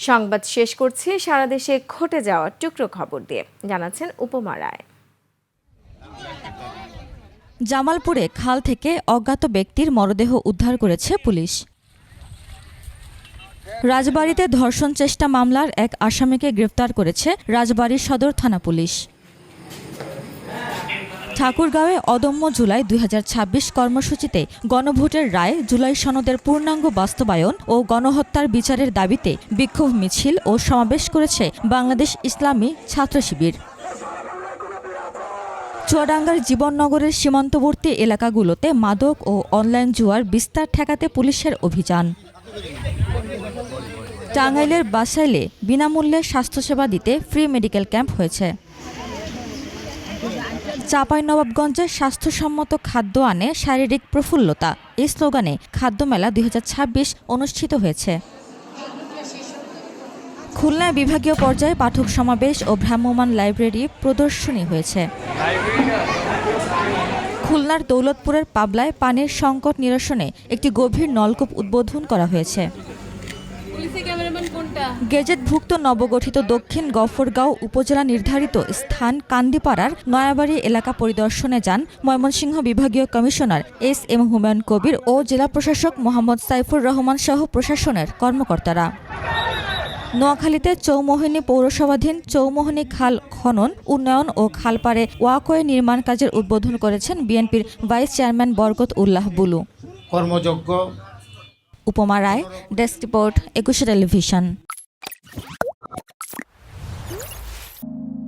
সংবাদ শেষ করছি সারা দেশে ঘটে যাওয়া টুকরো খবর দিয়ে, জানাচ্ছেন উপমা রায়। জামালপুরে খাল থেকে অজ্ঞাত ব্যক্তির মরদেহ উদ্ধার করেছে পুলিশ। রাজবাড়ীতে ধর্ষণ চেষ্টা মামলার এক আসামিকে গ্রেফতার করেছে রাজবাড়ী সদর থানা পুলিশ। ঠাকুরগাঁওয়ে অদম্য জুলাই ২০২৬ কর্মসূচিতে গণভোটের রায়, জুলাই সনদের পূর্ণাঙ্গ বাস্তবায়ন ও গণহত্যার বিচারের দাবিতে বিক্ষোভ মিছিল ও সমাবেশ করেছে বাংলাদেশ ইসলামী ছাত্র শিবির। চুয়াডাঙ্গার জীবননগরের সীমান্তবর্তী এলাকাগুলোতে মাদক ও অনলাইন জুয়ার বিস্তার ঠেকাতে পুলিশের অভিযান। টাঙ্গাইলের বাসাইলে বিনামূল্যে স্বাস্থ্যসেবা দিতে ফ্রি মেডিকেল ক্যাম্প হয়েছে। চাঁপাইনবাবগঞ্জে স্বাস্থ্যসম্মত খাদ্য আনে শারীরিক প্রফুল্লতা, এই স্লোগানে খাদ্যমেলা ২০২৬ অনুষ্ঠিত হয়েছে। খুলনায় বিভাগীয় পর্যায়ে পাঠক সমাবেশ ও ভ্রাম্যমাণ লাইব্রেরি প্রদর্শনী হয়েছে। খুলনার দৌলতপুরের পাবলায় পানির সংকট নিরসনে একটি গভীর নলকূপ উদ্বোধন করা হয়েছে। গেজেটভুক্ত নবগঠিত দক্ষিণ গফরগাঁও উপজেলা নির্ধারিত স্থান কান্দিপাড়ার নয়াবাড়ি এলাকা পরিদর্শনে যান ময়মনসিংহ বিভাগীয় কমিশনার এস.এম. হুমায়ুন কবির ও জেলা প্রশাসক মোহাম্মদ সাইফুর রহমান সহ প্রশাসনের কর্মকর্তারা। নোয়াখালীতে চৌমোহিনী পৌরসভাধীন চৌমোহিনী খাল খনন, উন্নয়ন ও খালপাড়ে ওয়াকওয়ে নির্মাণ কাজের উদ্বোধন করেছেন বিএনপির ভাইস চেয়ারম্যান বরকত উল্লাহ বুলু। কর্মযোগ্য উপমা রায়, ডেস্ক রিপোর্ট, ২১ টেলিভিশন।